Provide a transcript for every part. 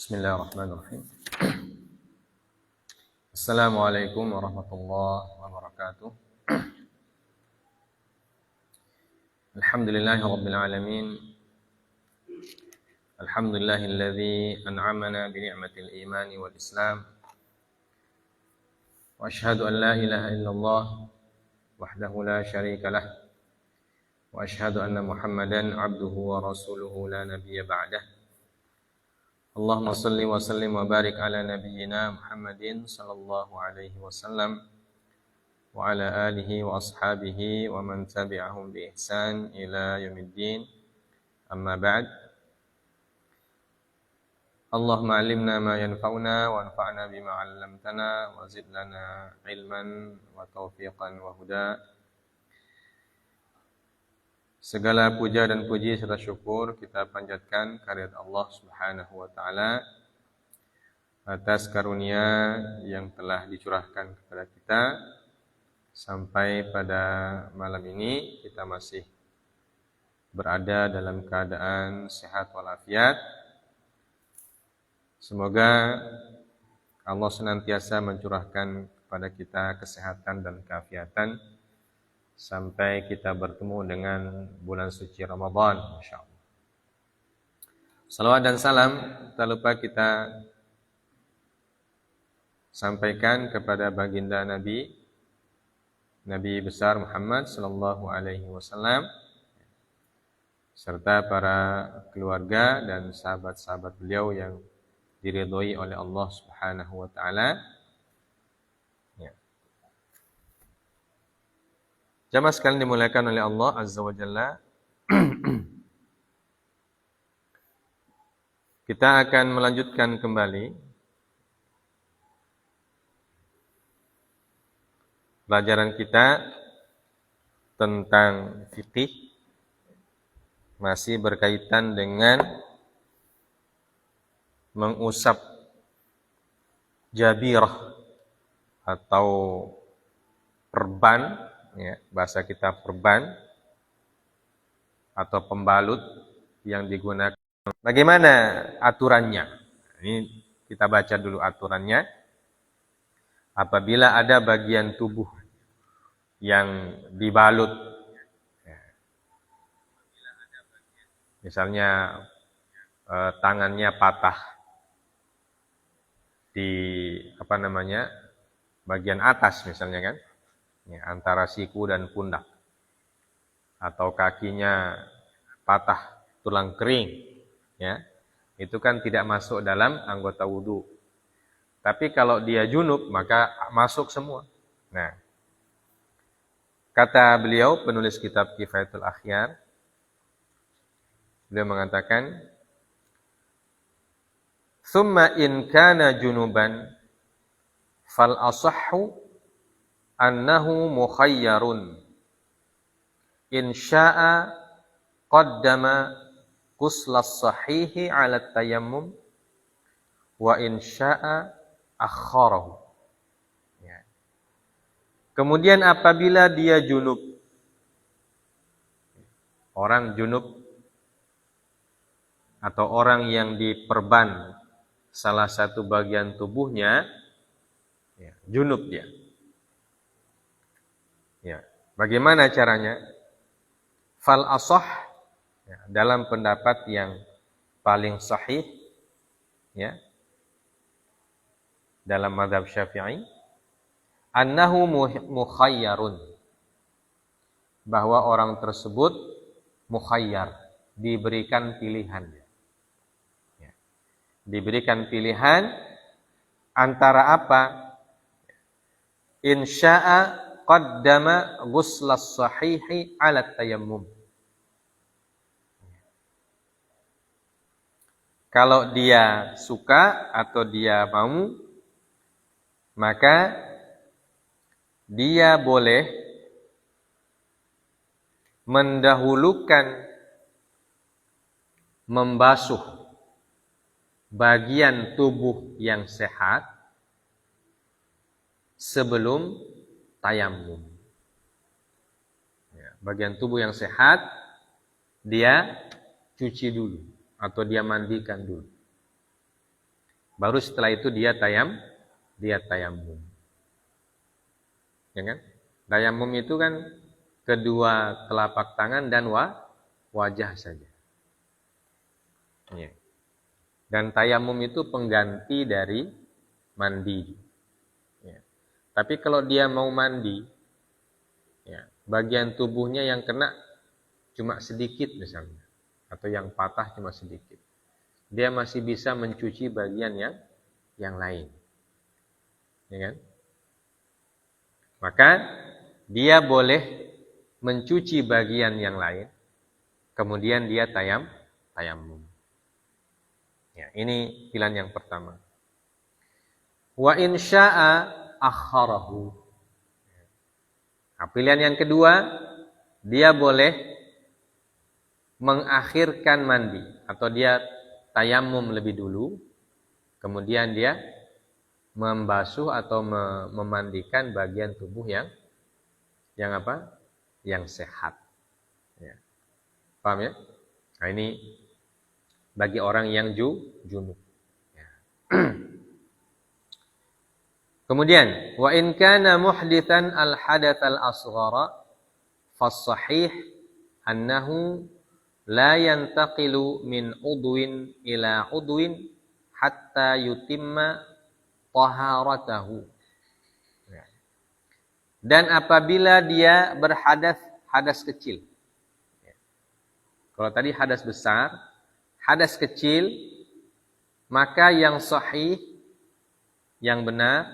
Bismillahirrahmanirrahim. Assalamualaikum warahmatullahi wabarakatuh. Alhamdulillahi rabbil alamin. Alhamdulillahilladzi an'amana bi ni'matil imani wal islam. Wa asyhadu an la ilaha illallah wahdahu la syarika lah. Wa asyhadu anna Muhammadan 'abduhu wa rasuluhu la nabiyya ba'dah. Allahumma salli wa sallim wa barik ala nabiyyina Muhammadin sallallahu alaihi wasallam wa ala alihi wa ashabihi wa man tabi'ahum bi ihsan ila yaumiddin. Amma ba'd. Allahumma 'allimna ma yanfa'una wa anfa'na bima 'allamtana wa zid lana ilman wa taufiqan wa huda. Segala puja dan puji serta syukur kita panjatkan kehadirat Allah Subhanahu wa taala atas karunia yang telah dicurahkan kepada kita sampai pada malam ini kita masih berada dalam keadaan sehat walafiat. Semoga Allah senantiasa mencurahkan kepada kita kesehatan dan keafiatan sampai kita bertemu dengan bulan suci Ramadan, insyaallah. Salawat dan salam tak lupa kita sampaikan kepada baginda Nabi besar Muhammad sallallahu alaihi wasallam serta para keluarga dan sahabat-sahabat beliau yang diridhoi oleh Allah Subhanahu wa taala. Jamaah sekalian dimuliakan oleh Allah Azza wa Jalla. Kita akan melanjutkan kembali pelajaran kita tentang fikih, masih berkaitan dengan mengusap jabirah atau perban, ya, bahasa kita perban atau pembalut yang digunakan. Bagaimana aturannya? Ini kita baca dulu aturannya. Apabila ada bagian tubuh yang dibalut, misalnya tangannya patah di bagian atas misalnya kan, ya, antara siku dan pundak, atau kakinya patah tulang kering, ya, itu kan tidak masuk dalam anggota wudu. Tapi kalau dia junub maka masuk semua. Nah, kata beliau penulis kitab Kifayatul Akhyar, beliau mengatakan, "Tsumma in kana junuban fal asahhu annahu mukhayyarun in sya'a qaddama ghuslas sahihi 'ala tayammum wa in sya'a akharahu." Ya. Kemudian apabila dia junub, orang junub atau orang yang diperban salah satu bagian tubuhnya, ya, junub dia. Ya, bagaimana caranya? Fal asah, ya, dalam pendapat yang paling sahih, ya, dalam mazhab Syafi'i, annahu mukhayyarun, bahwa orang tersebut mukhayyar, diberikan pilihan, ya. Diberikan pilihan antara apa? In sya'a qaddama ghuslas sahihi 'ala tayammum. Kalau dia suka atau dia mau, maka dia boleh mendahulukan membasuh bagian tubuh yang sehat sebelum tayammum. Ya, bagian tubuh yang sehat dia cuci dulu atau dia mandikan dulu. Baru setelah itu dia tayamum. Ya kan? Tayamum itu kan kedua telapak tangan dan wajah saja. Ya. Dan tayamum itu pengganti dari mandi. Ya. Tapi kalau dia mau mandi, ya, bagian tubuhnya yang kena cuma sedikit misalnya, atau yang patah cuma sedikit, dia masih bisa mencuci bagian yang lain. Ya kan? Maka dia boleh mencuci bagian yang lain, kemudian dia tayamum. Ya, ini pilihan yang pertama. Wa in syaa akharahu. Nah, pilihan yang kedua, dia boleh mengakhirkan mandi atau dia tayamum lebih dulu, kemudian dia membasuh atau memandikan bagian tubuh yang apa? Yang sehat. Ya. Paham ya? Nah, ini bagi orang yang junub. Ya. Kemudian, wa in kana muhditsan al-hadath al-asghara fas-sahih annahu la yantaqilu min udwin ila udwin hatta yutimma taharatahu. Ya. Dan apabila dia hadas kecil. Ya. Kalau tadi hadas besar, hadas kecil, maka yang sahih, yang benar,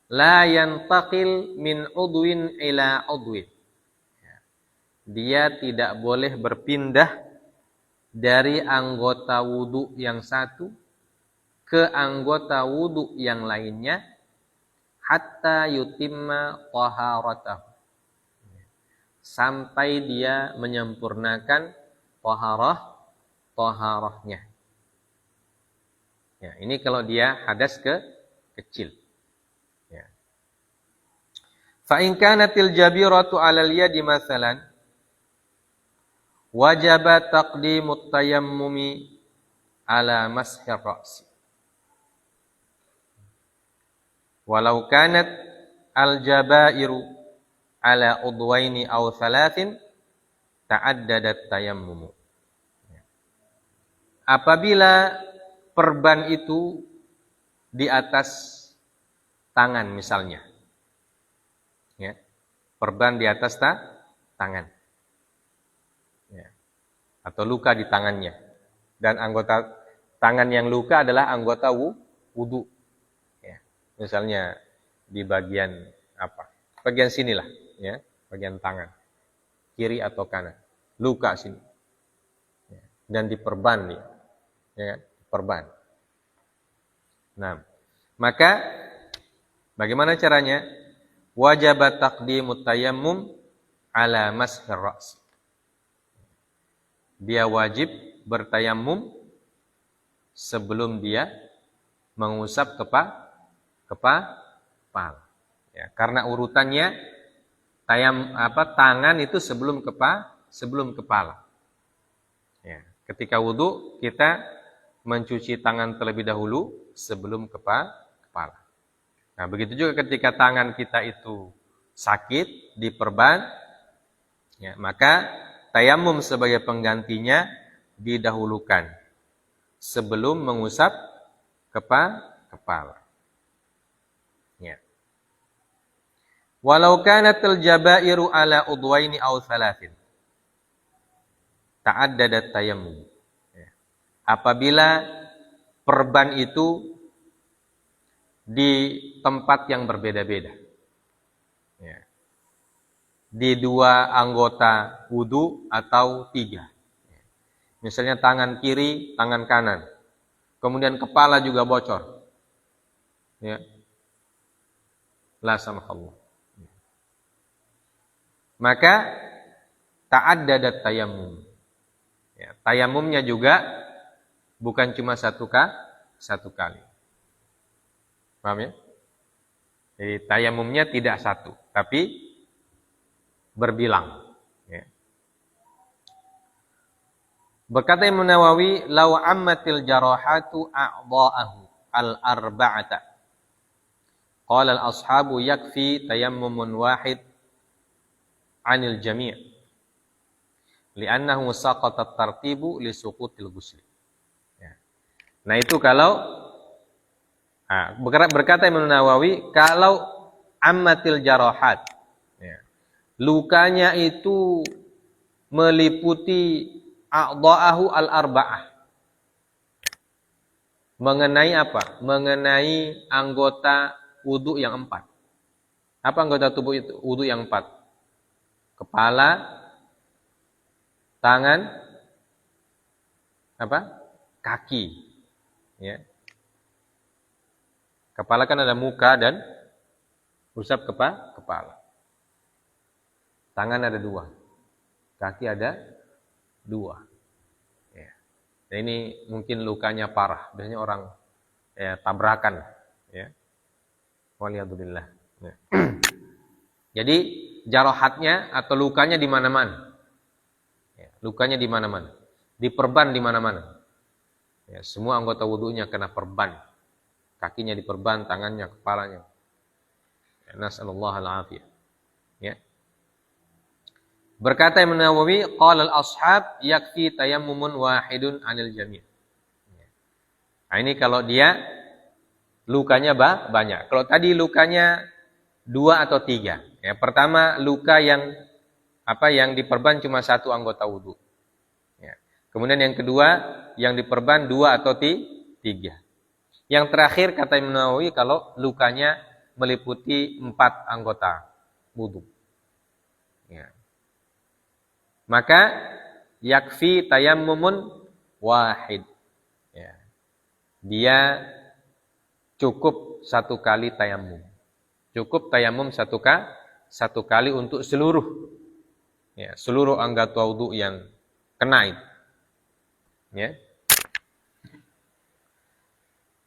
la yantaqil min udwin ila udwin. Dia tidak boleh berpindah dari anggota wudu yang satu ke anggota wudu yang lainnya hatta yutimma taharatahu. Sampai dia menyempurnakan taharahnya. Ya, ini kalau dia hadas kecil. Ya. Fa in kanatil jabiratu 'alal yadi matsalan wajaba taqdimut tayammumi 'ala mashir ra'si. Walau kanat al-jabairu 'ala udwaini aw thalathin ta'addadat tayammumu. Apabila perban itu di atas tangan misalnya. Ya. Perban di atas tangan. Ya. Atau luka di tangannya. Dan anggota tangan yang luka adalah anggota wudu. Ya. Misalnya di bagian apa? Bagian sinilah, ya, bagian tangan. Kiri atau kanan. Luka sini. Ya. Dan diperban dia. Ya, perban. Nah, maka bagaimana caranya? Wajib taqdimut tayammum ala mashir ra's. Dia wajib bertayamum sebelum dia mengusap kepala. Ya, karena urutannya tangan itu sebelum kepala. Ya, ketika wudu kita mencuci tangan terlebih dahulu sebelum kepala. Nah, begitu juga ketika tangan kita itu sakit, diperban, ya, maka tayamum sebagai penggantinya didahulukan sebelum mengusap kepala. Ya. Walau kanatil jabairu ala udwaini aw thalathin ta'addadat tayammum. Apabila perban itu di tempat yang berbeda-beda. Ya. Di 2 anggota wudu atau 3. Misalnya tangan kiri, tangan kanan. Kemudian kepala juga bocor. Ya. La samahallah. Maka ta'addadat tayammum. Ya, tayamumnya juga bukan cuma satu kali. Paham ya? Jadi tayamumnya tidak satu, tapi berbilang. Ya. Berkata Imam Nawawi, "Law ammatil jarahatu a'dha'ahu al-arba'ata." Qala al-ashabu yakfi tayammumun wahid 'anil jami'. Li'annahu saqata at-tartibu li suqutil ghusl. Ya. Nah, itu kalau berkata Imam Nawawi, kalau ammatil jarahat, ya, lukanya itu meliputi a'dha'ahu al-arba'ah. Mengenai apa? Mengenai anggota wudu yang 4. Apa anggota tubuh itu? Wudu yang 4. Kepala, tangan, apa? Kaki. Ya. Kepala kan ada muka dan usap kepala. Tangan ada 2. Kaki ada 2. Ya. Dan ini mungkin lukanya parah. Biasanya orang tabrakan. Ya. Waliyadzubillah. Ya. Jadi jarahatnya atau lukanya di mana-mana. Ya. Lukanya di mana-mana. Diperban di mana-mana. Ya. Semua anggota wudunya kena perban. Kakinya diperban, tangannya, kepalanya. Ya. Nas'alullah al-afiyah. Ya. Berkata Imam Nawawi, qala al-ashab yakfi tayammumun wahidun 'anil jami'. Nah, ini kalau dia lukanya banyak. Kalau tadi lukanya 2 atau 3. Ya, pertama luka yang diperban cuma 1 anggota wudu. Ya. Kemudian yang kedua yang diperban 2 atau 3. Yang terakhir kata Imam Nawawi kalau lukanya meliputi 4 anggota wudu. Ya. Maka yakfi tayammumun wahid. Ya. Dia cukup 1 kali tayamum. Cukup tayamum 1 kali untuk seluruh anggota wudu yang kena itu. Ya.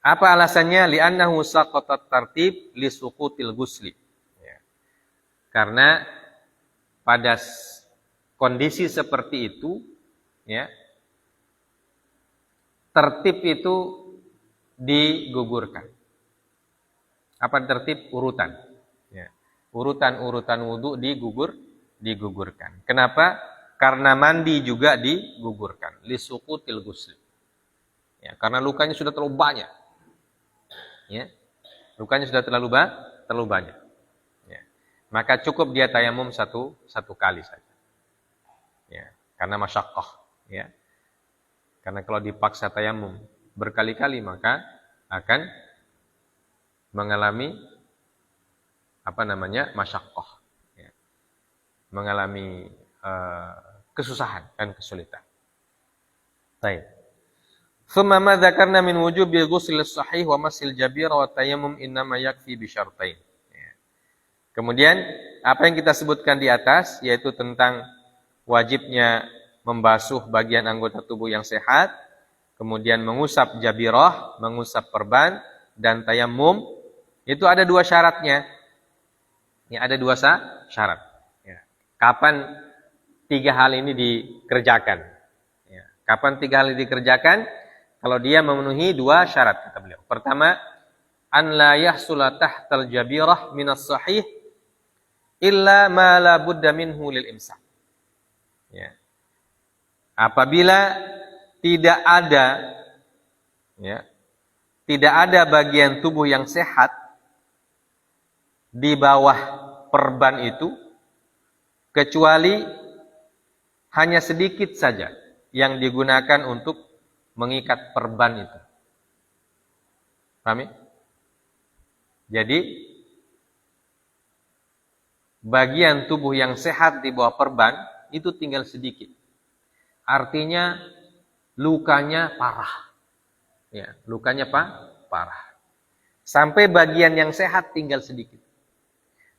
Apa alasannya? Li'annahu saqatat tartib li suqutil ghusli. Ya. Karena pada kondisi seperti itu, ya, tertib itu digugurkan. Apa tertib? Urutan. Ya. Urutan wudu digugurkan. Kenapa? Karena mandi juga digugurkan. Li suqutil ghusli. Ya, karena lukanya sudah terlalu banyak. Ya. Lukanya sudah terlalu banyak. Ya. Maka cukup dia tayamum satu kali saja. Ya, karena masyaqqah, ya. Karena kalau dipaksa tayamum berkali-kali maka akan mengalami masyaqqah, ya. Mengalami kesusahan dan kesulitan. Baik. Tsumma ma dzakarna min wujubil ghusl as-sahih wa masil jabir wa tayammum innama yakfi bi syartain. Ya. Kemudian apa yang kita sebutkan di atas yaitu tentang wajibnya membasuh bagian anggota tubuh yang sehat, kemudian mengusap jabirah, mengusap perban dan tayammum, itu ada 2 syaratnya. Ya, ada 2 syarat. Ya. Kapan 3 hal ini dikerjakan? Ya. Kapan 3 hal ini dikerjakan? Kalau dia memenuhi 2 syarat kata beliau. Pertama, an la yahsula tahtal jabirah minas sahih illa ma la budda minhu lil imsak. Ya. Apabila tidak ada bagian tubuh yang sehat di bawah perban itu kecuali hanya sedikit saja yang digunakan untuk mengikat perban itu. Paham ya? Jadi bagian tubuh yang sehat di bawah perban itu tinggal sedikit. Artinya lukanya parah. Ya, lukanya parah. Sampai bagian yang sehat tinggal sedikit.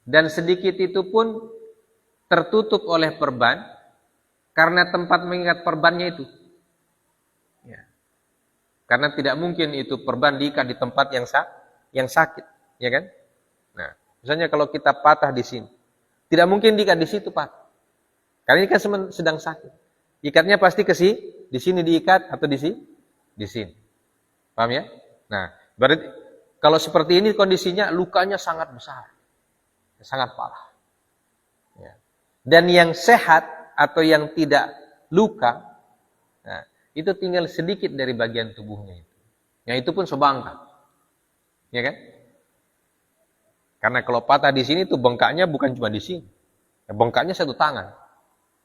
Dan sedikit itu pun tertutup oleh perban karena tempat mengikat perbannya itu. Ya. Karena tidak mungkin itu perban diikat di tempat yang sakit, ya kan? Nah, misalnya kalau kita patah di sini, tidak mungkin diikat di situ patah. Karena ini kan sedang sakit. Ikatnya pasti di sini diikat atau di sini? Di sini. Paham ya? Nah, berarti kalau seperti ini kondisinya lukanya sangat besar. Sangat parah. Ya. Dan yang sehat atau yang tidak luka, nah, itu tinggal sedikit dari bagian tubuhnya itu. Yang itu pun sebangka. Ya kan? Karena kalau patah di sini tuh bengkaknya bukan cuma di sini. Ya, bengkaknya satu tangan.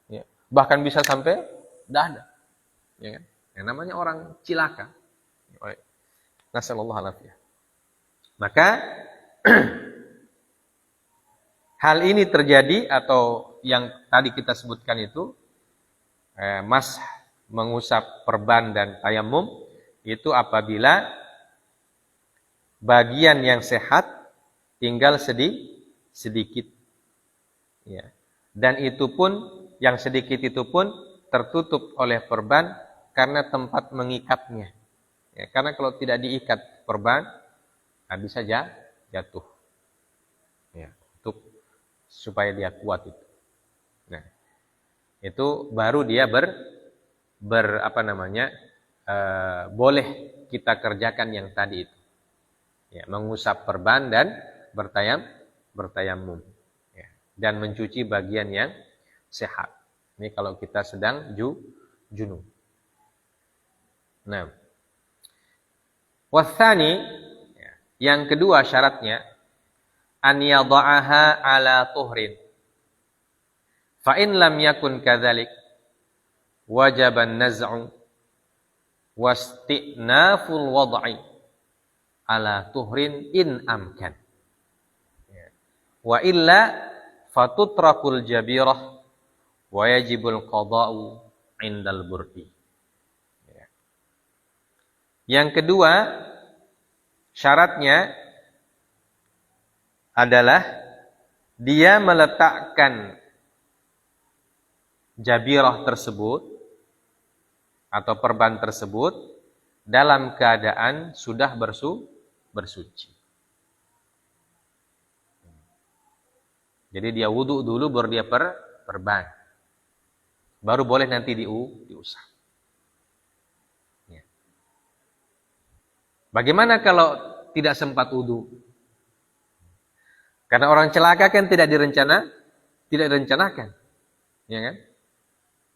Ya. Bahkan bisa sampai dada. Ya kan? Yang namanya orang cilaka. Nasallallahu alaihi wasallam. Maka hal ini terjadi atau yang tadi kita sebutkan itu mengusap perban dan tayamum itu apabila bagian yang sehat tinggal sedikit. Ya. Dan itu pun yang sedikit itu pun tertutup oleh perban karena tempat mengikatnya. Ya, karena kalau tidak diikat perban, bisa jatuh. Ya, untuk supaya dia kuat itu. Nah, itu baru dia boleh kita kerjakan yang tadi itu. Ya, mengusap perban dan bertayamum. Ya, dan mencuci bagian yang sehat. Ini kalau kita sedang junub. Nah, wathani, yang kedua syaratnya an yadha'aha ala tuhrin. Fa in lam yakun kadzalik wajaba an-naz'u wasti'naful wad'i ala tuhrin in amkan. Wa illa fatutrakul jabirah wa yajibul qada'u indal burdi. Yang kedua syaratnya adalah dia meletakkan jabirah tersebut atau perban tersebut dalam keadaan sudah bersuci. Jadi dia wudu dulu baru dia perban. Baru boleh nanti diusap. Bagaimana kalau tidak sempat wudu? Karena orang celaka kan tidak direncanakan. Ya kan?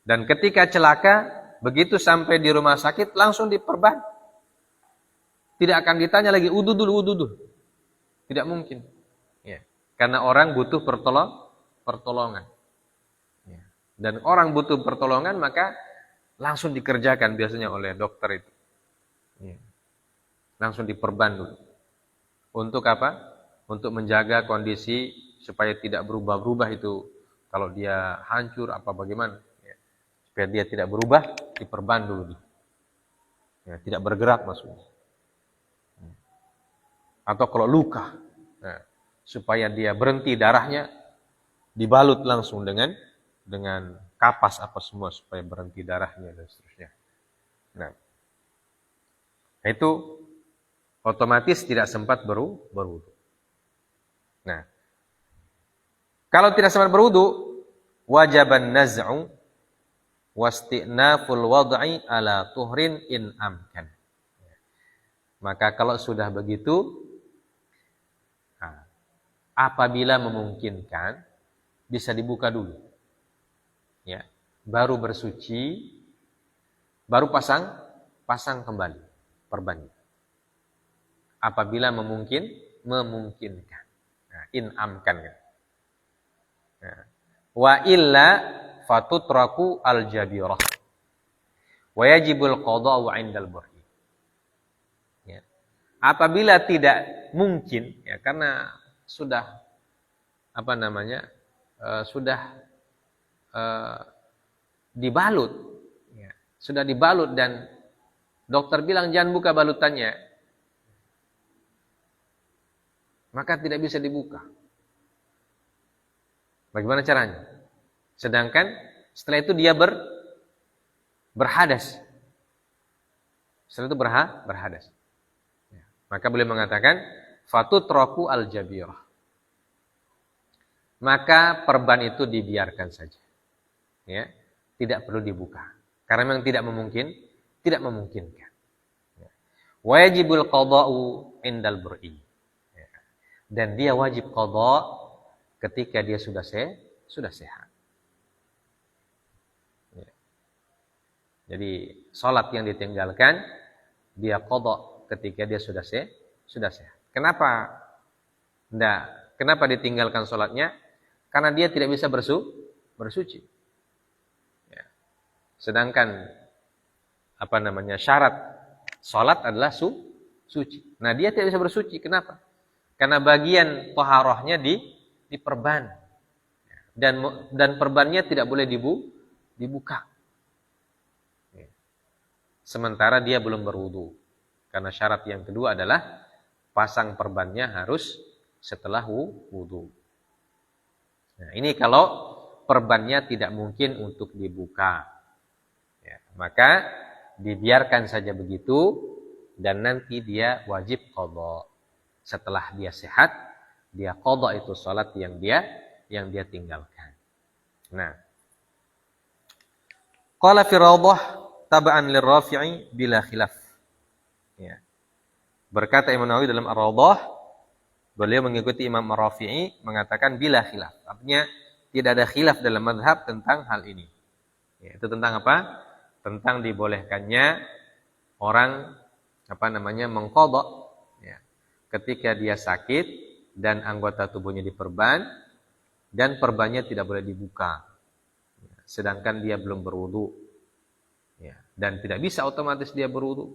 Dan ketika celaka, begitu sampai di rumah sakit langsung diperban. Tidak akan ditanya lagi wudu dulu. Tidak mungkin. Ya. Karena orang butuh pertolongan. Ya. Dan orang butuh pertolongan maka langsung dikerjakan biasanya oleh dokter itu. Ya. Langsung diperban dulu. Untuk apa? Untuk menjaga kondisi supaya tidak berubah-ubah itu. Kalau dia hancur apa bagaimana? Ya. Supaya dia tidak berubah, diperban dulu. Ya, tidak bergerak maksudnya. Atau kalau luka, nah, supaya dia berhenti darahnya, dibalut langsung dengan kapas apa semua supaya berhenti darahnya dan seterusnya. Nah, itu otomatis tidak sempat berwudu. Nah, kalau tidak sempat berwudu, wajaban naz'u wasti'naful wad'i ala tuhrin in amkan. Maka kalau sudah begitu, apabila memungkinkan, bisa dibuka dulu. Ya, baru bersuci, baru pasang kembali perbannya. Apabila memungkinkan. Nah, in amkan. Nah, wa illa fatutraku al-jabirah. Wa yajibul qada'u 'indal burhi. Ya. Apabila tidak mungkin, ya karena sudah sudah dibalut, ya, sudah dibalut dan dokter bilang jangan buka balutannya. Maka tidak bisa dibuka. Bagaimana caranya? Sedangkan setelah itu dia berhadas. Setelah itu berhadas. Ya. Maka beliau mengatakan, fatutraku al-jabirah. Maka perban itu dibiarkan saja. Ya. tidak perlu dibuka. Karena memang tidak memungkinkan. Wajibul qada'u indal bur'i. Dan dia wajib qada' ketika dia sudah sehat. Jadi salat yang ditinggalkan dia qada' ketika dia sudah sehat. Kenapa? Kenapa ditinggalkan salatnya? Karena dia tidak bisa bersuci. Ya. Sedangkan syarat salat adalah suci. Nah, dia tidak bisa bersuci. Kenapa? Karena bagian taharahnya diperban. Dan perbannya tidak boleh dibuka. Sementara dia belum berwudu. Karena syarat yang kedua adalah pasang perbannya harus setelah wudu. Nah, ini kalau perbannya tidak mungkin untuk dibuka. Ya, maka dibiarkan saja begitu dan nanti dia wajib qada. Setelah dia sehat, dia qada itu salat yang dia tinggalkan. Nah, qala fi rawdah tab'an lirrafi'i bila khilaf. Ya. Berkata Imam Nawawi dalam Ar-Rawdah, beliau mengikuti Imam Ar-Rafi'i mengatakan bila khilaf. Artinya tidak ada khilaf dalam mazhab tentang hal ini. Ya, itu tentang apa? Tentang dibolehkannya orang mengqadha ya, ketika dia sakit dan anggota tubuhnya diperban dan perbannya tidak boleh dibuka. Ya, sedangkan dia belum berwudu. Ya, dan tidak bisa otomatis dia berwudu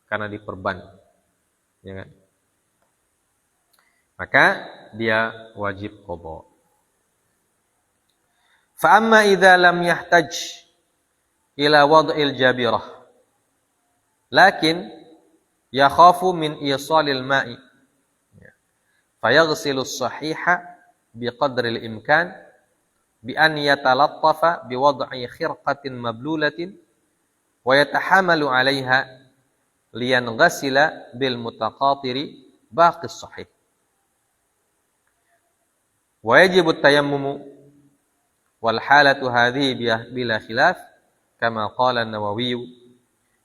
karena diperban. Ya kan? Maka dia wajib qadha. Fa amma idza lam yahtaj ila wad'il jabirah lakin yakhafu min isalil ma'i fayaghsilu as-sahiha biqadri al-imkan bi an yatalattafa bi wad'i khirqatin mablulatin wa yatahamalu 'alayha liyanghasila bil mutaqatiri baqi as-sahih. Wa yajibu at-tayammumu wal halatu hadhihi bila khilaf kama qala an-Nawawi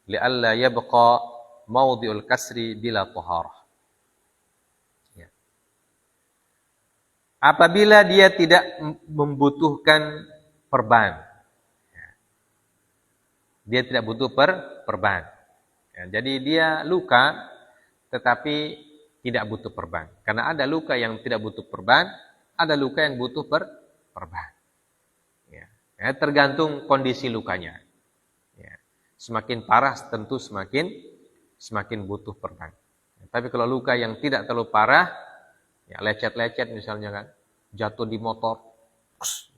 li'alla yabqa mawdi'ul kasri bila taharah. Ya. Apabila dia tidak membutuhkan perban. Ya. Dia tidak butuh perban. Ya, jadi dia luka tetapi tidak butuh perban. Karena ada luka yang tidak butuh perban, ada luka yang butuh perban. Ya, tergantung kondisi lukanya. Ya, semakin parah tentu semakin butuh perban. Ya, tapi kalau luka yang tidak terlalu parah, ya lecet-lecet misalnya kan, jatuh di motor,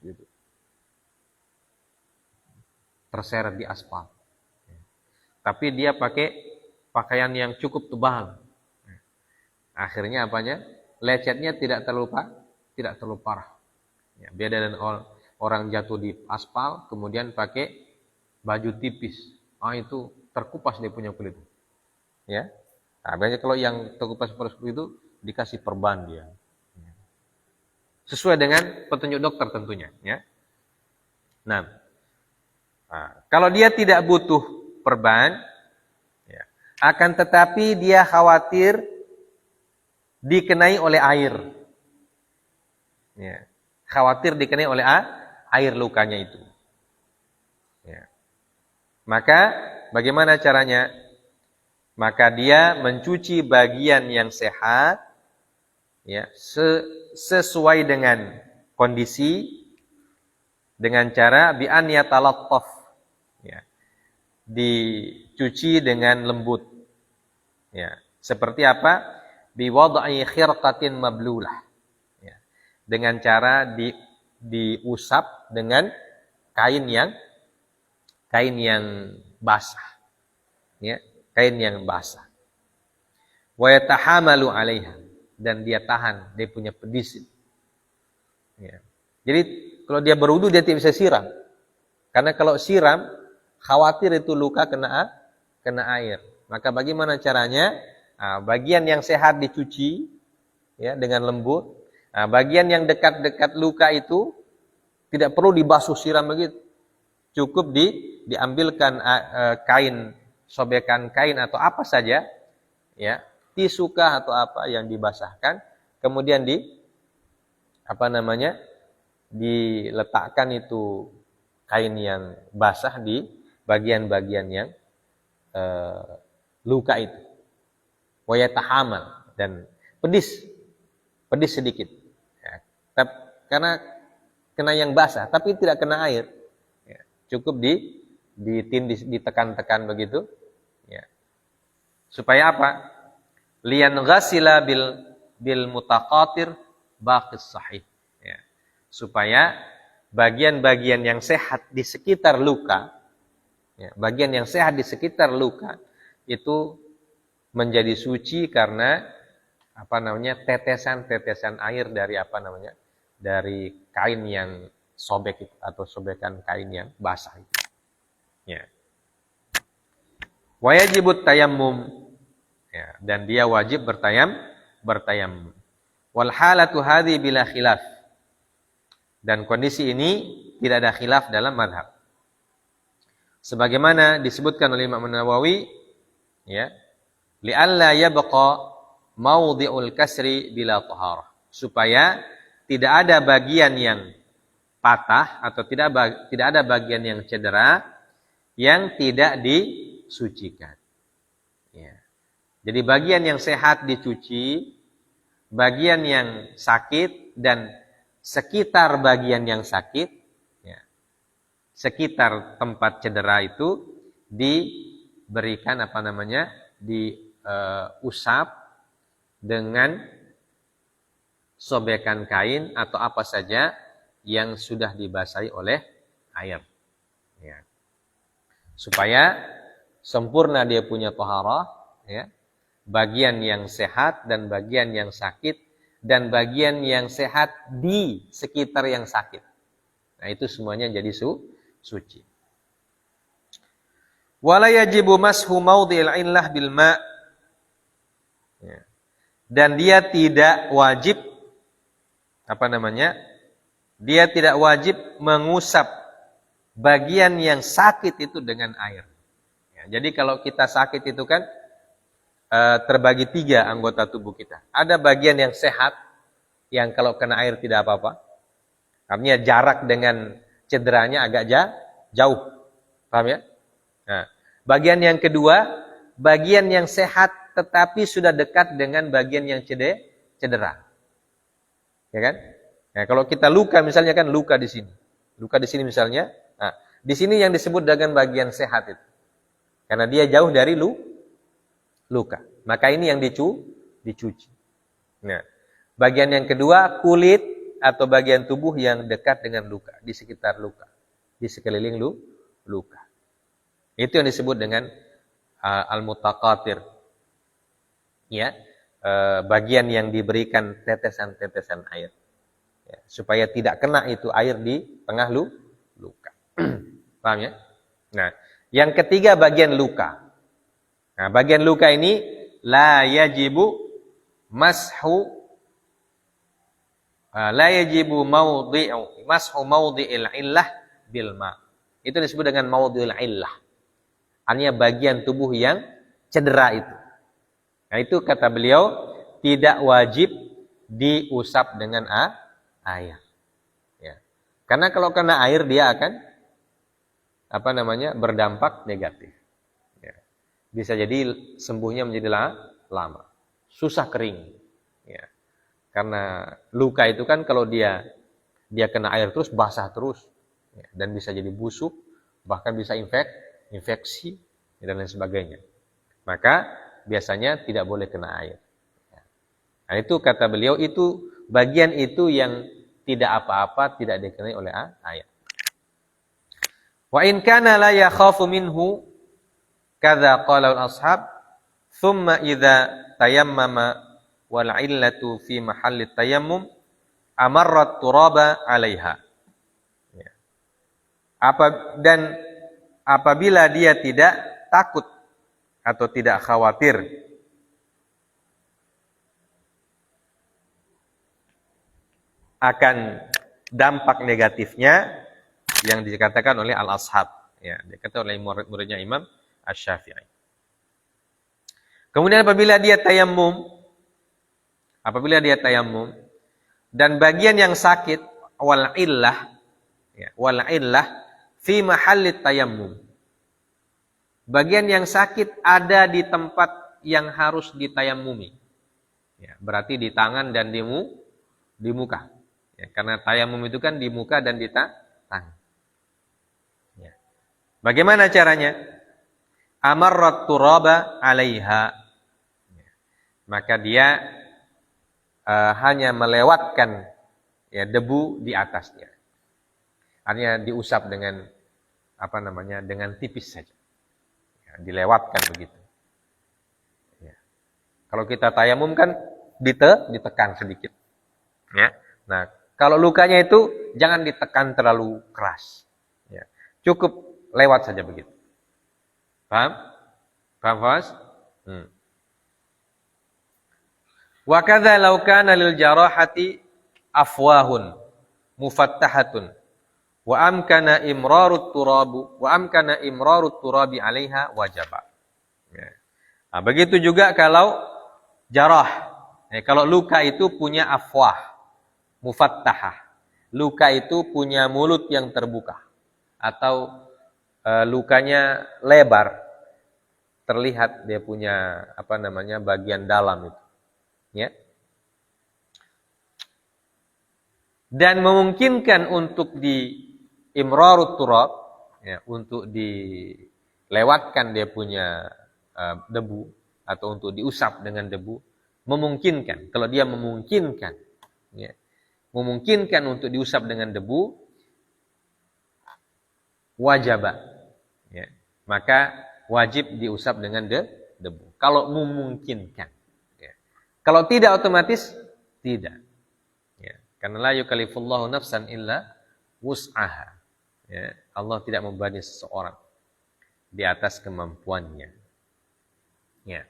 gitu, terseret di aspal. Ya, tapi dia pakai pakaian yang cukup tebal. Ya, akhirnya apanya? Lecetnya tidak terlalu parah. Ya, beda dengan orang jatuh di aspal, kemudian pakai baju tipis. Itu terkupas dia punya kulit. Ya. Nah, biasanya kalau yang terkupas kulit itu dikasih perban dia. Sesuai dengan petunjuk dokter tentunya. Ya. Nah, kalau dia tidak butuh perban, ya, akan tetapi dia khawatir dikenai oleh air. Ya. Khawatir dikenai oleh air lukanya itu. Ya. Maka bagaimana caranya? Maka dia mencuci bagian yang sehat, ya, sesuai dengan kondisi, dengan cara bi an yatalattaf, ya, dicuci dengan lembut. Ya. Seperti apa? Bi wad'i khirqatin mablulah. Ya. Dengan cara diusap dengan kain yang basah. Ya, kain yang basah. Wa yatahamalu 'alaiha, dan dia tahan, dia punya pedis. Ya. Jadi kalau dia berwudu dia tidak bisa siram. Karena kalau siram khawatir itu luka kena air. Maka bagaimana caranya? Bagian yang sehat dicuci ya dengan lembut. Bagian yang dekat-dekat luka itu tidak perlu dibasuh siram begitu. Cukup diambilkan kain, sobekan kain atau apa saja, ya, tisukah atau apa yang dibasahkan, kemudian diletakkan itu kain yang basah di bagian-bagian yang luka itu. Wa yatahamal, dan pedis sedikit. Ya, karena kena yang basah, tapi tidak kena air. Ya, cukup ditindis, ditekan-tekan begitu. Ya. Supaya apa? Lian ghasila bil mutaqatir baqis sahih. Ya. Supaya bagian-bagian yang sehat di sekitar luka, ya, bagian yang sehat di sekitar luka itu menjadi suci karena tetesan-tetesan air dari dari kain yang sobek itu, atau sobekan kain yang basah itu. Ya. Wa yajibut tayammum, ya, dan dia wajib bertayammum. Wal halatu hadhi bila khilaf. Dan kondisi ini tidak ada khilaf dalam madhab. Sebagaimana disebutkan oleh Imam Nawawi, ya, li'alla yabqa mawdi'ul kasri bila taharah, supaya tidak ada bagian yang patah atau tidak ada bagian yang cedera yang tidak disucikan. Ya. Jadi bagian yang sehat dicuci, bagian yang sakit dan sekitar bagian yang sakit, ya, sekitar tempat cedera itu diberikan diusap dengan sobekan kain atau apa saja yang sudah dibasahi oleh air. Ya. Supaya sempurna dia punya taharah, ya. Bagian yang sehat dan bagian yang sakit, dan bagian yang sehat di sekitar yang sakit. Nah, itu semuanya jadi suci. Wala yajibu mashu mawdi'il illah bil ma'. Ya. Dan dia tidak wajib dia tidak wajib mengusap bagian yang sakit itu dengan air. Ya, jadi kalau kita sakit itu kan terbagi 3 anggota tubuh kita. Ada bagian yang sehat, yang kalau kena air tidak apa-apa. Artinya jarak dengan cederanya agak jauh. Paham ya? Nah, bagian yang kedua, bagian yang sehat tetapi sudah dekat dengan bagian yang cedera. Ya kan? Nah, kalau kita luka misalnya kan luka di sini. Luka di sini misalnya. Nah, di sini yang disebut dengan bagian sehat itu. Karena dia jauh dari luka. Maka ini yang dicuci. Nah, bagian yang kedua, kulit atau bagian tubuh yang dekat dengan luka, di sekitar luka, di sekeliling luka. Itu yang disebut dengan al-mutaqatir. Ya, bagian yang diberikan tetesan-tetesan air. Ya, supaya tidak kena itu air di tengah luka. Paham ya? Nah, yang ketiga bagian luka. Nah, bagian luka ini la yajibu mashu mawdi'il illah bil ma'. Itu disebut dengan mawdi'il illah. Artinya bagian tubuh yang cedera itu. Nah, itu kata beliau tidak wajib diusap dengan air. Ya. Karena kalau kena air dia akan berdampak negatif. Bisa jadi sembuhnya menjadi lama. Susah kering. Ya. Karena luka itu kan kalau dia kena air terus, basah terus. Ya. Dan bisa jadi busuk, bahkan bisa infeksi, dan lain sebagainya. Maka biasanya tidak boleh kena air. Ya. Nah, itu kata beliau, itu bagian itu yang tidak apa-apa, tidak dikenai oleh air. Wa in kana la yakhafu minhu kadza qala al-ashab thumma idza tayammama wal illatu fi mahalli tayammum amarrat turaba 'alaiha. Ya. Dan apabila dia tidak takut atau tidak khawatir akan dampak negatifnya, yang dikatakan oleh al-ashab, ya, dikatakan oleh murid-muridnya Imam Asy-Syafi'i. Kemudian apabila dia tayammum dan bagian yang sakit wal illah, ya, wal illah fi mahallit tayammum. Bagian yang sakit ada di tempat yang harus ditayammumi. Ya, berarti di tangan dan di muka. Ya, karena tayammum itu kan di muka dan di tangan. Ya. Bagaimana caranya? Amarrat turaba 'alaiha. Ya. Maka dia hanya melewatkan, ya, debu di atasnya. Artinya diusap dengan dengan tipis saja. Ya, dilewatkan begitu. Ya. Kalau kita tayamum kan ditekan sedikit. Ya. Nah, kalau lukanya itu jangan ditekan terlalu keras. Ya. Cukup lewat saja begitu. Paham? Paham, Fas? Wa kadza law kana lil jarahati afwahun mufattahatun wa amkana imrarut turabi 'alaiha wajaba. Ya. Nah, begitu juga kalau jarah. Ya, kalau luka itu punya afwah, mufattahah. Luka itu punya mulut yang terbuka atau lukanya lebar. Terlihat dia punya bagian dalam itu. Ya. Dan memungkinkan untuk di imrarut turab, ya, untuk dilewatkan dia punya debu atau untuk diusap dengan debu, memungkinkan. Kalau dia memungkinkan, ya, memungkinkan untuk diusap dengan debu, wajib, ya, maka wajib diusap dengan debu. Kalau memungkinkan. Kalau tidak otomatis tidak. Ya, karena la yukallifullahu nafsan illa wus'aha. Ya, Allah tidak membebani seseorang di atas kemampuannya. Ya.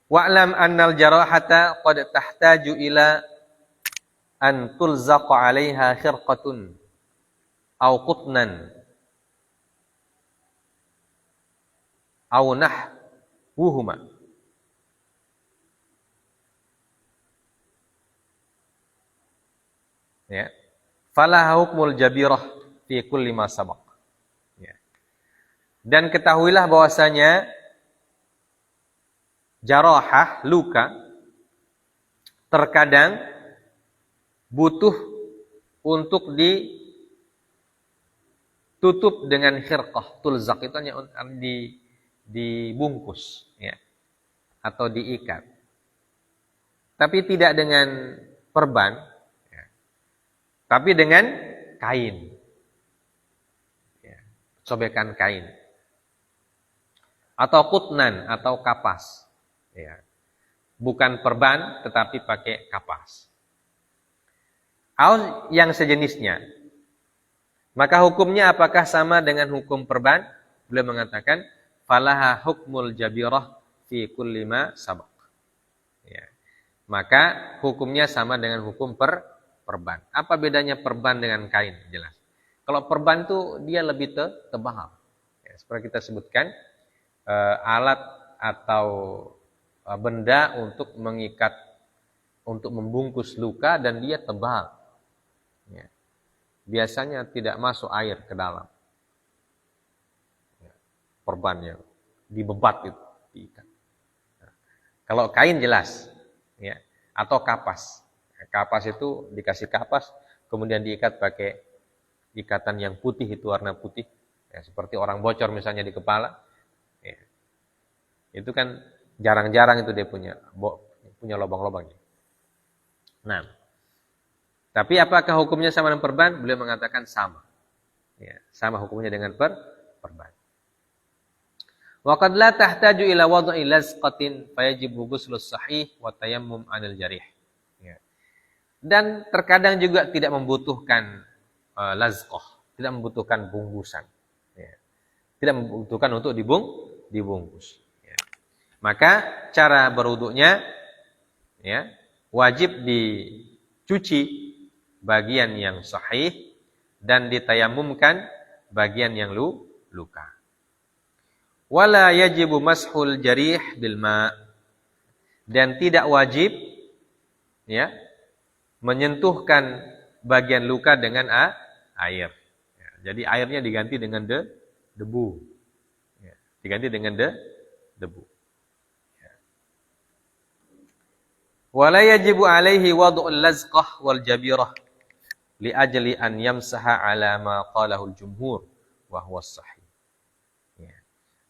Wa'lam annal jarahata qad tahtaju ila an tulzaqa 'alaiha khirqatun aw qutnan aw nahwuhuma. Ya. Fala hukmul jabirah fi kulli ma sabaq. Ya. Dan ketahuilah bahwasanya jarahah, luka, terkadang butuh untuk ditutup dengan khirqah. Tulzaq itu hanya dibungkus, ya, atau diikat. Tapi tidak dengan perban, tapi dengan kain. Ya, sobekan kain. Atau kutnan, atau kapas. Ya. Bukan perban, tetapi pakai kapas. Atau yang sejenisnya. Maka hukumnya apakah sama dengan hukum perban? Beliau mengatakan, falaha hukmul jabirah fi kulli ma sabaq. Ya. Maka hukumnya sama dengan hukum perban. Apa bedanya perban dengan kain? Jelas. Kalau perban itu dia lebih tebal. Ya, seperti kita sebutkan, alat atau benda untuk mengikat, untuk membungkus luka, dan dia tebal. Ya. Biasanya tidak masuk air ke dalam. Ya. Perbannya dibebat itu, diikat. Nah, kalau kain jelas, ya, atau kapas. Kapas itu dikasih kapas, kemudian diikat pakai ikatan yang putih, itu warna putih. Ya, seperti orang bocor misalnya di kepala. Ya. Itu kan jarang-jarang itu dia punya lubang-lubangnya. Nah, tapi apakah hukumnya sama dengan perban? Beliau mengatakan sama. Ya, sama hukumnya dengan perban. Wa qad la tahtaju ila wad'i lazqatin fayajibu ghuslus sahih wa tayammum 'anil jarih. Dan terkadang juga tidak membutuhkan lazqah, tidak membutuhkan bungkusan. Ya. Tidak membutuhkan untuk dibungkus. Ya. Maka cara berwuduknya, ya, wajib dicuci bagian yang sahih dan ditayamumkan bagian yang luka. Wala yajibu mashul jarih bil ma, dan tidak wajib ya menyentuhkan bagian luka dengan air. Ya, jadi airnya diganti dengan debu. Ya, diganti dengan debu. Ya. Wala yajibu alaihi wad'ul lazqah wal jabirah li ajli an yamsaha ala ma qalahu al-jumhur wa huwa sahih. Ya.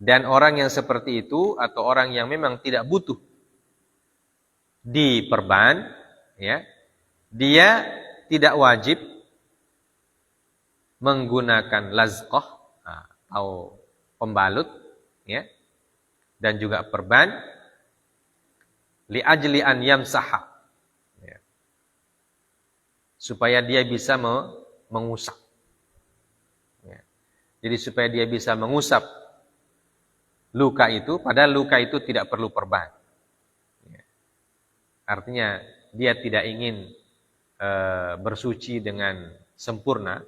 Dan orang yang seperti itu atau orang yang memang tidak butuh diperban, ya, dia tidak wajib menggunakan lazqah atau pembalut, ya, dan juga perban li ajli an yamsaha, ya, supaya dia bisa mengusap, ya. Jadi supaya dia bisa mengusap luka itu, padahal luka itu tidak perlu perban, ya. Artinya dia tidak ingin bersuci dengan sempurna,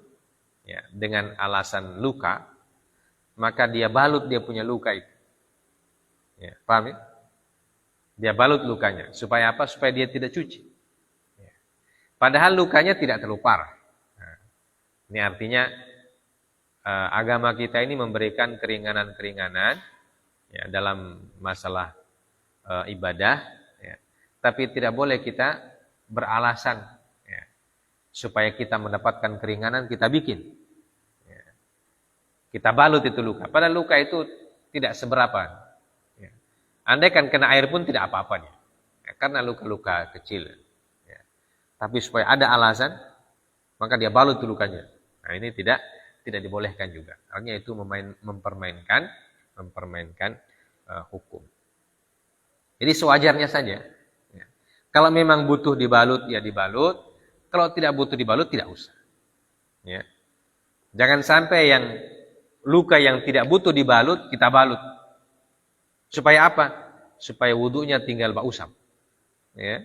ya, dengan alasan luka, maka dia balut dia punya luka itu. Ya, paham ya? Dia balut lukanya. Supaya apa? Supaya dia tidak cuci. Ya. Padahal lukanya tidak terlalu parah. Nah, ini artinya agama kita ini memberikan keringanan-keringanan, ya, dalam masalah ibadah, ya. Tapi tidak boleh kita beralasan supaya kita mendapatkan keringanan, kita bikin. Ya. Kita balut itu luka. Padahal luka itu tidak seberapa. Ya. Andai kan kena air pun tidak apa-apa. Ya. Karena luka-luka kecil. Ya. Tapi supaya ada alasan, maka dia balut itu lukanya. Nah ini tidak dibolehkan juga. Artinya itu mempermainkan hukum. Jadi sewajarnya saja. Ya. Kalau memang butuh dibalut, ya dibalut. Kalau tidak butuh dibalut, tidak usah. Ya. Jangan sampai yang luka yang tidak butuh dibalut, kita balut. Supaya apa? Supaya wudunya tinggal usap. Ya.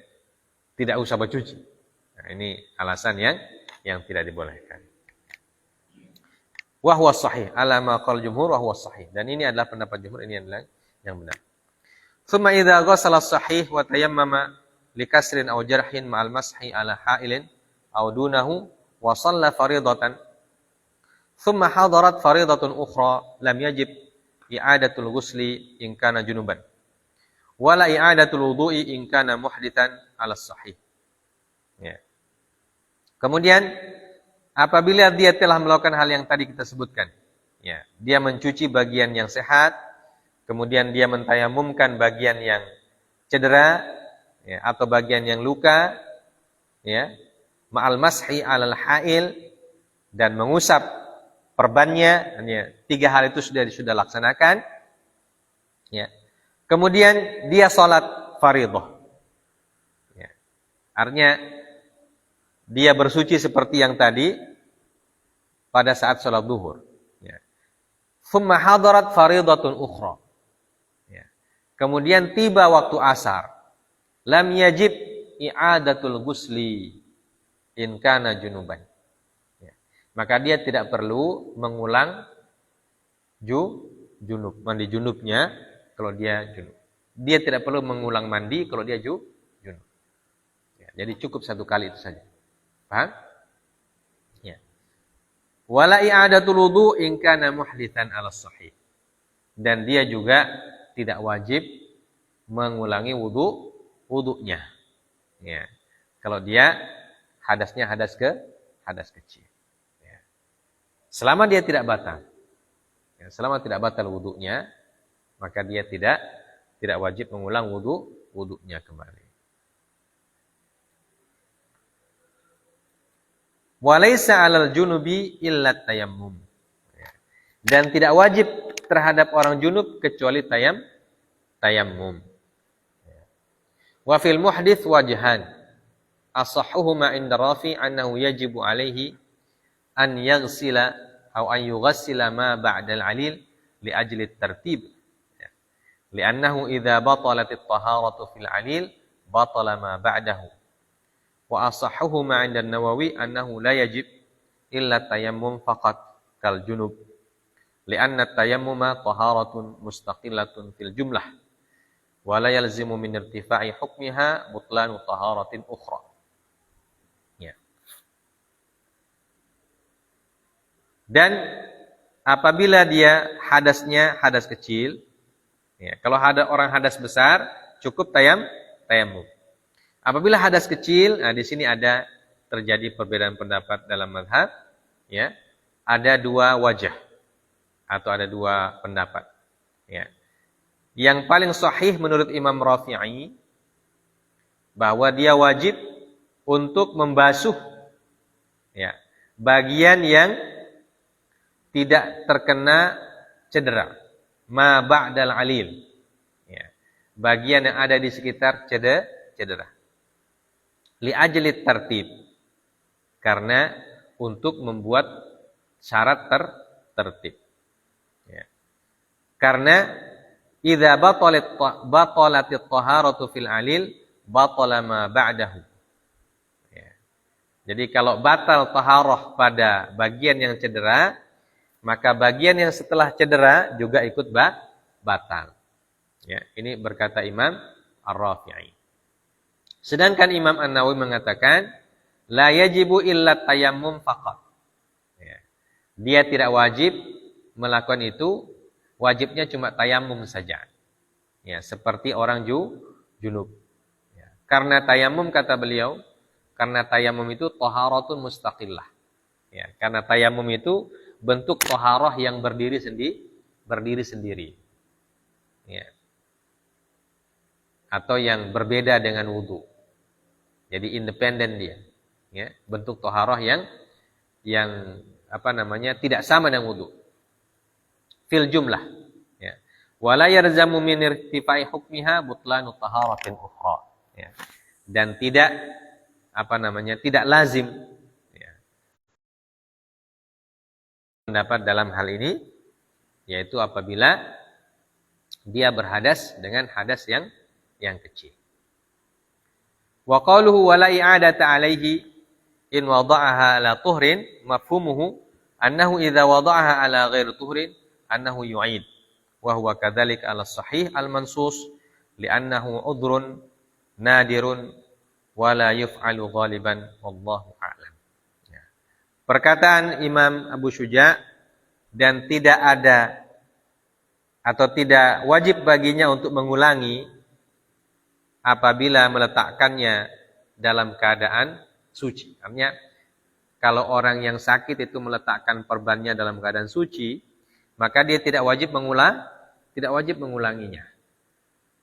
Tidak usah bercuci. Nah, ini alasan yang tidak dibolehkan. Wa huwa sahih. Ala ma qala jumhur wa huwa sahih. Dan ini adalah pendapat jumhur, ini adalah yang benar. Tsumma idza ghassala sahih wa tayammama likasrin aw jarhin ma'al mashi ala ha'ilin aw dunahu wa shalla faridatan thumma hadarat faridatun ukhra lam yajib i'adatul ghusli in kana junuban wala i'adatul wudu'i in kana muhditsan 'ala sahih. Ya. Kemudian apabila dia telah melakukan hal yang tadi kita sebutkan, ya, dia mencuci bagian yang sehat, kemudian dia mentayamumkan bagian yang cedera, ya, atau bagian yang luka, ya, ma'al mashi 'alal ha'il, dan mengusap perbannya, ya, 3 hal itu sudah laksanakan, ya. Kemudian dia salat fardhu, ya. Artinya dia bersuci seperti yang tadi pada saat salat zuhur, ya. Tsumma hadarat faridatun ukhra, ya. Kemudian tiba waktu asar, lam yajib i'adatul ghusli in kana junuban. Ya. Maka dia tidak perlu mengulang junub, mandi junubnya kalau dia junub. Dia tidak perlu mengulang mandi kalau dia junub. Ya, jadi cukup 1 kali itu saja. Paham? Ya. Wala i'adatul wudu in kana muhditsan 'ala sahih. Dan dia juga tidak wajib mengulangi wudunya. Ya. Kalau dia hadasnya hadas kecil. Ya. Selama dia tidak batal. Ya, selama tidak batal wudunya, maka dia tidak wajib mengulang wudunya kembali. Walaysa 'alal junubi illa tayammum. Ya. Dan tidak wajib terhadap orang junub kecuali tayammum. Ya. Wa fil muhdits wajhan. Asahhuhuma 'inda Rafi' annahu yajibu 'alaihi an yaghsila aw an yughassila ma ba'da al-'alil li ajli at-tartib. Ya. Li'annahu idza batalat at-taharatu fil 'alil batala ma ba'dahu. Wa asahhuhuma 'inda an-Nawawi annahu la yajib illa tayammum faqat kal junub. Li'anna tayammuma taharatun mustaqillatun fil jumlah. Wa la yalzimu min irtifa'i hukmiha butlanu taharatin ukhra. Ya. Dan apabila dia hadasnya hadas kecil, ya, kalau ada orang hadas besar cukup tayammum. Apabila hadas kecil, nah di sini ada terjadi perbedaan pendapat dalam mazhab, ya. Ada dua wajah atau ada dua pendapat, ya. Yang paling sahih menurut Imam Rafi'i bahwa dia wajib untuk membasuh, ya, bagian yang tidak terkena cedera, ma ba'dal alil, ya, bagian yang ada di sekitar cedera. Li ajli tertib, karena untuk membuat syarat tertib. Ya. Karena idza batalatit taharatu fil alil batala ma ba'dahu. Ya. Jadi kalau batal taharah pada bagian yang cedera, maka bagian yang setelah cedera juga ikut batal. Ya, ini berkata Imam Ar-Rafi'i. Sedangkan Imam An-Nawawi mengatakan la yajibu illa tayammum faqat. Ya. Dia tidak wajib melakukan itu, wajibnya cuma tayammum saja. Ya, seperti orang junub. Ya. Karena tayammum kata beliau, karena tayammum itu taharatun mustaqillah. Ya, karena tayammum itu bentuk taharah yang berdiri sendiri. Ya. Atau yang berbeda dengan wudu. Jadi independen dia. Ya, bentuk taharah yang tidak sama dengan wudu. Fil jumlah. Ya. Wala yarzamu min irtifai hukmiha butlanu taharatin ukhra. Ya. Dan tidak lazim, ya, pendapat dalam hal ini, yaitu apabila dia berhadas dengan hadas yang kecil. Wa qaluhu wala i'adata alaihi in wada'aha ala tuhrin mafhumuhu annahu idza wada'aha ala ghairi tuhrin annahu yu'id wa huwa kadzalika ala sahih al mansus li'annahu udhrun nadirun wa la yuf'alu ghaliban wallahu a'lam. Ya. Perkataan Imam Abu Syuja, dan tidak ada atau tidak wajib baginya untuk mengulangi apabila meletakkannya dalam keadaan suci. Artinya kalau orang yang sakit itu meletakkan perbannya dalam keadaan suci, maka dia tidak wajib mengulanginya.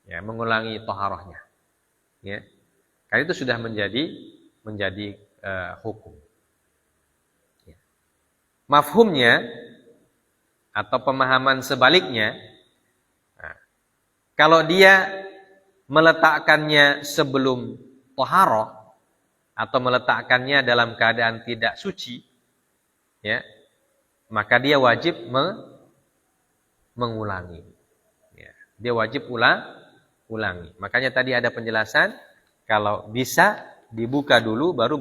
Ya, mengulangi taharahnya. Ya. Karena itu sudah menjadi hukum. Ya. Mafhumnya atau pemahaman sebaliknya, nah, kalau dia meletakkannya sebelum taharah atau meletakkannya dalam keadaan tidak suci, ya, maka dia wajib mengulangi. Ya, dia wajib ulangi. Makanya tadi ada penjelasan, kalau bisa dibuka dulu baru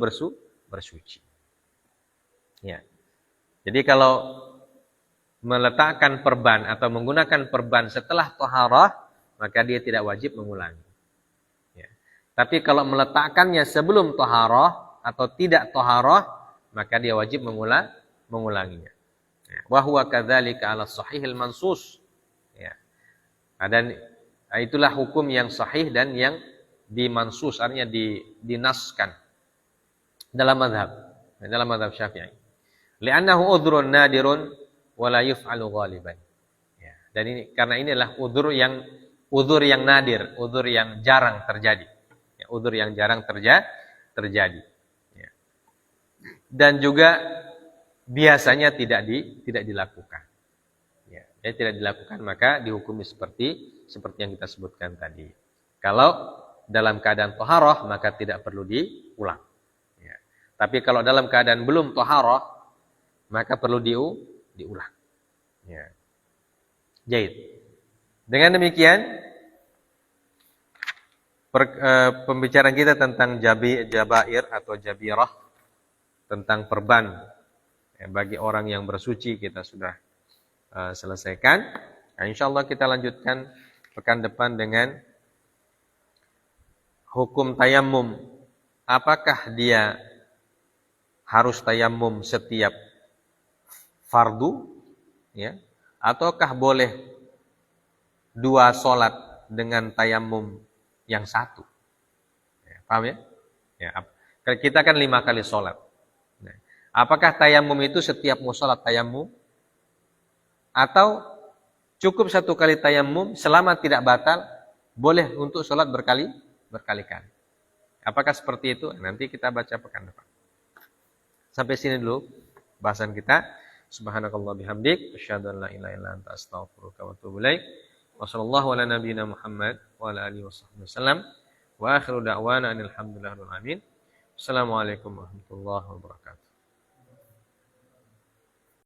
bersuci. Ya. Jadi kalau meletakkan perban atau menggunakan perban setelah taharah, maka dia tidak wajib mengulangi. Ya. Tapi kalau meletakkannya sebelum taharah atau tidak taharah, maka dia wajib mengulanginya. Ya. Wa huwa kadzalika 'ala shahihil mansus. Ya. Dan itulah hukum yang sahih dan yang dimansus, artinya dinaskan dalam mazhab Syafi'i. Li'annahu udhrun nadirun wa la yuf'alu ghaliban. Ya. Dan ini karena inilah udzur yang nadir, udzur yang jarang terjadi. Ya, udzur yang jarang terjadi. Ya. Dan juga biasanya tidak dilakukan. Ya, tidak dilakukan, maka dihukumi seperti yang kita sebutkan tadi. Kalau dalam keadaan taharah maka tidak perlu diulang. Ya. Tapi kalau dalam keadaan belum taharah maka perlu diulang. Ya. Jahit. Dengan demikian pembicaraan kita tentang jabair atau jabirah, tentang perban Bagi orang yang bersuci kita sudah selesaikan. Nah, insyaallah kita lanjutkan pekan depan dengan hukum tayamum. Apakah dia harus tayamum setiap fardu, ya, ataukah boleh 2 sholat dengan tayamum yang satu? Ya, paham ya? Ya, kita kan 5 kali sholat. Nah, apakah tayamum itu setiap mau sholat tayamum? Atau cukup 1 kali tayamum selama tidak batal, boleh untuk sholat berkali-kali. Apakah seperti itu? Nanti kita baca pekan depan. Sampai sini dulu bahasan kita. Subhanakallah bihamdik, asyhadu an la ilaha illa anta astaghfiruka wa atubu ilaik. Wa sallallahu ala nabiyyina Muhammad wa ala alihi wasallam. Wa akhiru da'wana alhamdulillahirabbil alamin. Assalamualaikum warahmatullahi wabarakatuh.